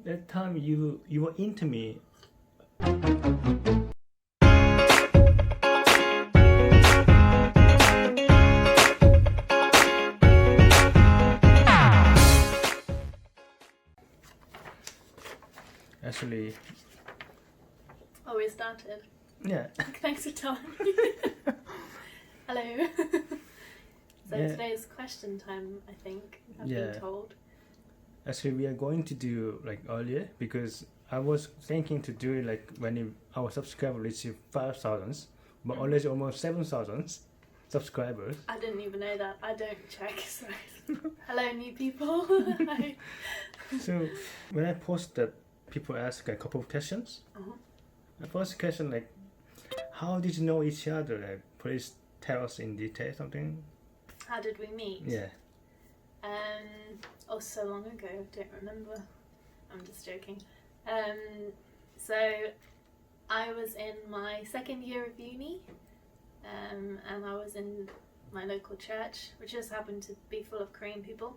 That time you were into me. Actually. Oh, we started. Yeah. Thanks for telling me. Hello. So today's question time, I think, I've been told. Actually, we are going to do like earlier because I was thinking to do it like when our subscriber reaches 5,000, but already almost 7,000 subscribers. I didn't even know that. I don't check. So, hello, new people. Hi. So when I post that, people ask a couple of questions. The first question, like, how did you know each other? Like, please tell us in detail something. How did we meet? Yeah. Oh, so long ago, I don't remember. I'm just joking. So I was in my second year of uni, and I was in my local church, which just happened to be full of Korean people.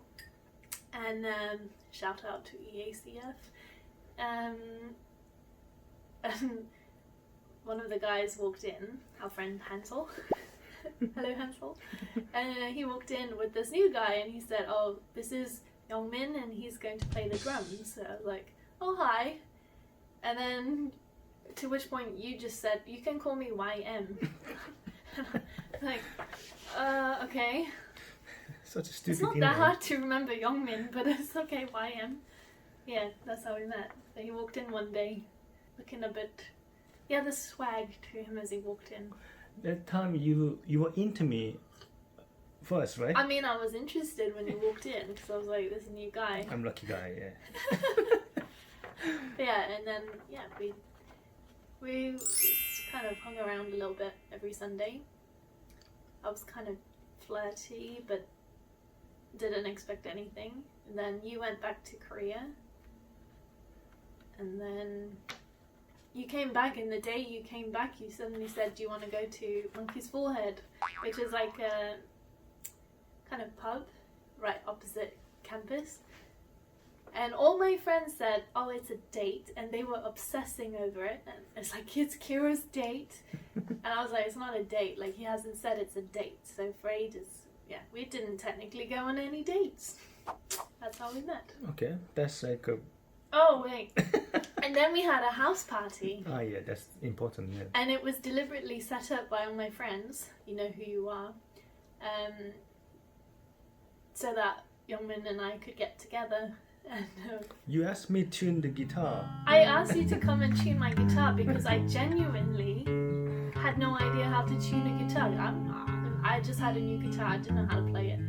And shout out to EACF. And one of the guys walked in, our friend Hansel. Hello, Hansel. And he walked in with this new guy, and he said, "Oh, this is Youngmin, and he's going to play the drums." So I was like, "Oh, hi." And then, to which point you just said, "You can call me YM." Like, okay. Such a stupid It's not email. that hard to remember Youngmin, but it's okay, YM. Yeah, that's how we met. So he walked in one day, looking a bit... He had the swag to him as he walked in. That time you were into me first, right? I mean, I was interested when he walked in, because I was like, this new guy. I'm lucky guy, yeah. Yeah, and then, yeah, we just kind of hung around a little bit every Sunday. I was kind of flirty, but didn't expect anything. And then you went back to Korea. And then you came back, and the day you came back, you suddenly said, "Do you want to go to Monkey's Forehead?" Which is like a kind of pub right opposite campus. And all my friends said, "Oh, it's a date," and they were obsessing over it. And it's like, it's Kira's date. And I was like, it's not a date. Like, he hasn't said it's a date. So for ages, yeah, we didn't technically go on any dates. That's how we met. Okay, that's like a... Oh, wait. And then we had a house party. Ah, yeah, that's important, yeah. And it was deliberately set up by all my friends, you know who you are, so that Youngmin and I could get together. And You asked me to tune the guitar. I asked you to come and tune my guitar because I genuinely had no idea how to tune a guitar. I just had a new guitar, I didn't know how to play it.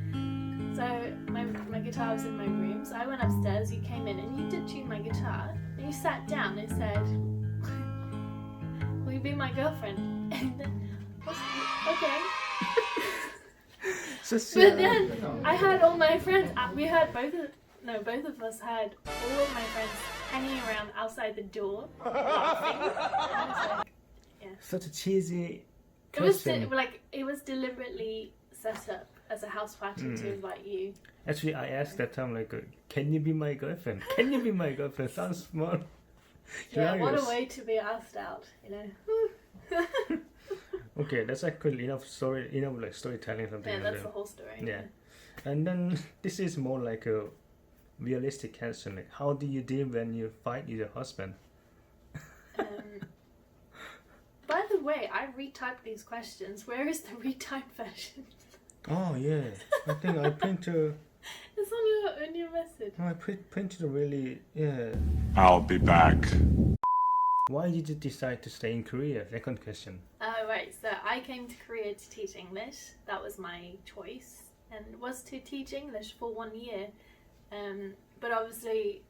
So my guitar was in my room, so I went upstairs, you came in and you did tune my guitar, and you sat down and said, "Will you be my girlfriend?" And then, okay. But then I had all my friends, we had both of us had all of my friends hanging around outside the door, laughing. And I was like, yeah. Such a cheesy It was question. it was deliberately set up as a house party to invite you. Actually, I asked that time, like, can you be my girlfriend? Can you be my girlfriend? Sounds smart. Yeah, what a Hilarious. way to be asked out, you know. Okay, that's actually enough like storytelling something. Yeah, and that's then- the whole story. Yeah. And then this is more like a realistic question. Like, how do you deal when you fight with your husband? By the way, I retyped these questions. Where is the retyped version? Oh yeah, I think I printed. It's on your message. I printed really. Yeah. I'll be back. Why did you decide to stay in Korea? Second question. Right, so I came to Korea to teach English. That was my choice, and was to teach English for 1 year. But obviously,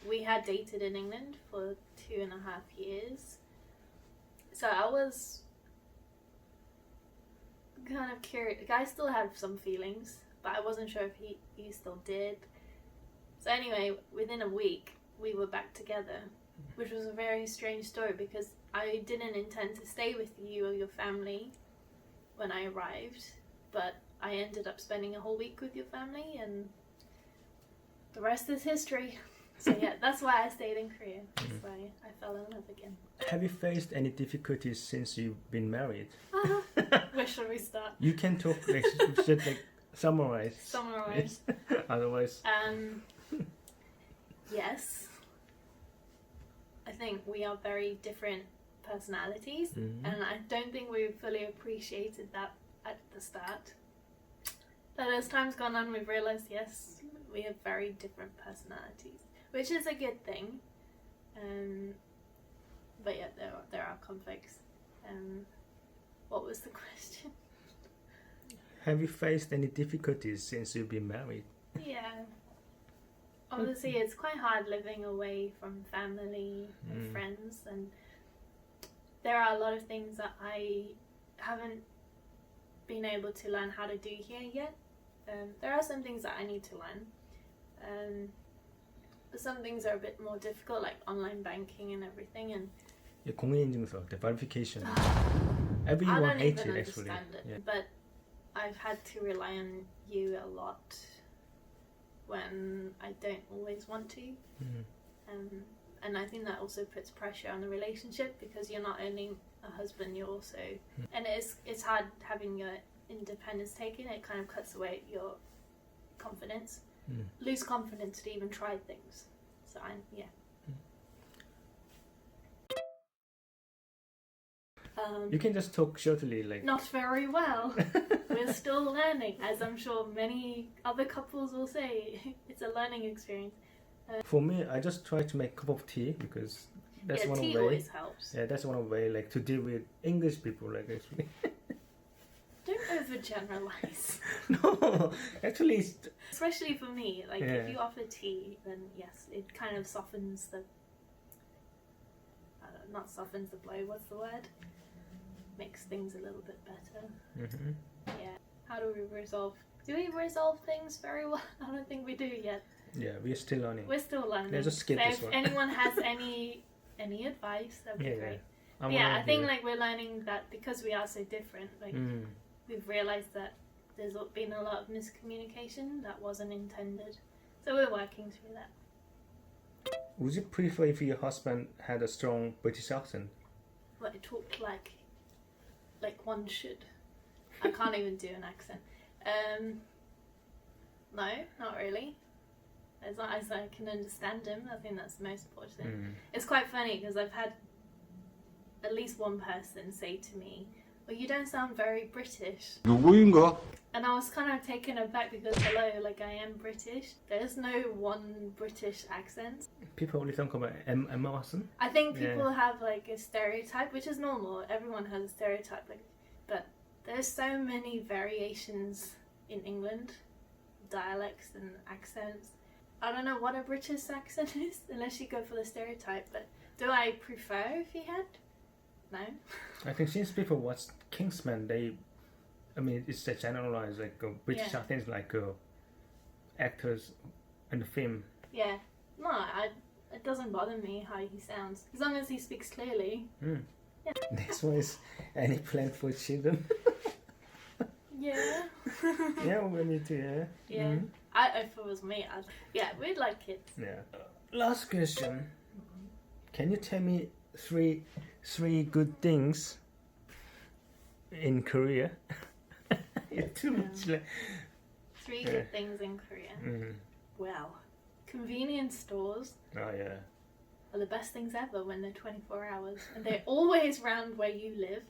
we had dated in England for 2.5 years. So I was kind of curious. The guy still had some feelings, but I wasn't sure if he still did. So anyway, within a week, we were back together, which was a very strange story because I didn't intend to stay with you or your family when I arrived, but I ended up spending a whole week with your family, and the rest is history. So yeah, that's why I stayed in Korea. That's why I fell in love again. Have you faced any difficulties since you've been married? Where should we start? You can talk, like, just like summarize. Summarize. Otherwise. Yes. I think we are very different personalities, and I don't think we fully appreciated that at the start. But as time's gone on, we've realized, yes, we have very different personalities, which is a good thing. But yeah, there are conflicts. What was the question? Have you faced any difficulties since you've been married? Yeah. Obviously, it's quite hard living away from family and friends, and there are a lot of things that I haven't been able to learn how to do here yet. There are some things that I need to learn, but some things are a bit more difficult, like online banking and everything. And 공인인증서, the verification. I Everyone don't hates even it actually. understand it, Yeah. but I've had to rely on you a lot when I don't always want to. And I think that also puts pressure on the relationship, because you're not only a husband, you're also and it's hard having your independence taken. It kind of cuts away your confidence, lose confidence to even try things. So You can just talk shortly, like. not very well. We're still learning, as I'm sure many other couples will say. It's a learning experience. For me, I just try to make a cup of tea, because that's one tea of the way. always helps. Yeah, that's one of the way, like, to deal with English people, like, actually. Don't overgeneralize. No, actually, it's, Especially for me, like Yeah. if you offer tea, then yes, it kind of softens the. Not softens the blow. What's the word? Makes things a little bit better. Yeah. How do we resolve? Do we resolve things very well? I don't think we do yet. yeah, we're still learning. We're still learning. Yeah, just skip so this if one. anyone has any advice, that'd be great. Yeah, I think like we're learning that because we are so different. Like we've realized that there's been a lot of miscommunication that wasn't intended. So we're working through that. Would you prefer if your husband had a strong British accent? Well, it talked like one should. I can't even do an accent. No, not really. As long as I can understand him, I think that's the most important thing. It's quite funny because I've had at least one person say to me, "Well, you don't sound very British." 누구인가? And I was kind of taken aback because, hello, like I am British. There's no one British accent. People only talk about Emma Watson. I think people have like a stereotype, which is normal. Everyone has a stereotype, like, but there's so many variations in England, dialects and accents. I don't know what a British accent is unless you go for the stereotype. But do I prefer if he had? No. I think since people watch Kingsman, it's a generalized like British accents, like actors in the film. Yeah. No, it doesn't bother me how he sounds as long as he speaks clearly. Yeah. Next one is any plan for children? Yeah. Yeah, we need to. Yeah. Yeah. If it was me, we'd like kids. Yeah. Last question. Can you tell me three good things in Korea? It's too much. Like, Three good things in Korea. Well, convenience stores are the best things ever when they're 24 hours. And they're always round where you live.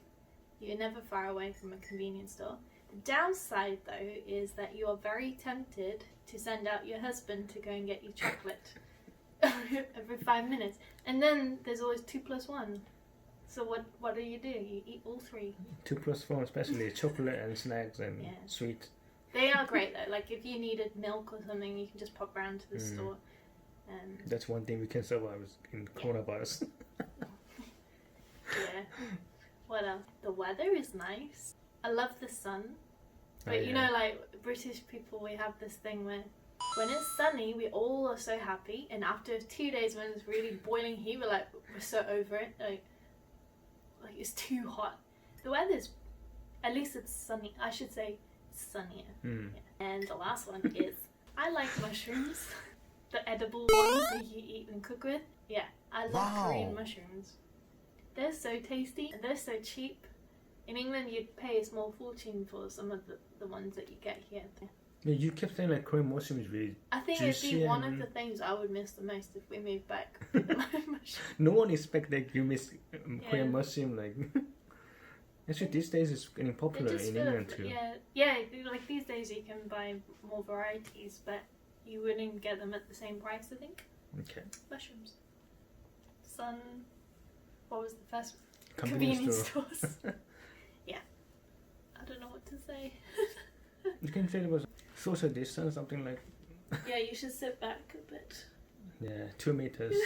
You're never far away from a convenience store. The downside, though, is that you are very tempted to send out your husband to go and get you chocolate every 5 minutes. And then there's always 2 + 1. So what do? You eat all 3. 2 + 4, especially chocolate and snacks and sweet. They are great though. Like if you needed milk or something, you can just pop round to the store. That's one thing we can survive in coronavirus. Yeah. What else? The weather is nice. I love the sun. But you know, like British people, we have this thing where when it's sunny, we all are so happy, and after 2 days when it's really boiling heat, we're so over it. Like it's too hot. The weather's, at least it's sunny. I should say it's sunnier. Yeah. And the last one is I like mushrooms. the edible ones that you eat and cook with. Yeah, I love Korean mushrooms. They're so tasty and they're so cheap. In England, you'd pay a small fortune for some of the ones that you get here. Yeah, you kept saying like Korean mushroom is really I think it'd juicy be one and- of the things I would miss the most if we moved back. With the mushroom. No one expect like you miss Korean Yeah. mushroom like. Actually, these days it's getting They're popular just in full of- England too. yeah. Like these days you can buy more varieties, but you wouldn't get them at the same price. I think. Okay. Mushrooms. What was the first? Convenience store. stores. Yeah. I don't know what to say. You can say it was social distance, something like Yeah, you should sit back a bit. 2 meters.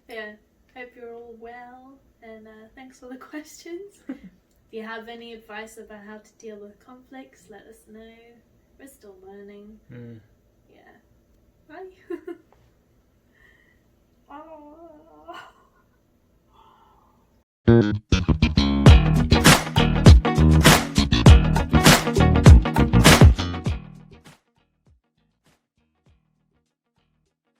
Yeah. Hope you're all well, and thanks for the questions. If you have any advice about how to deal with conflicts, let us know. We're still learning. Mm. Yeah. Bye.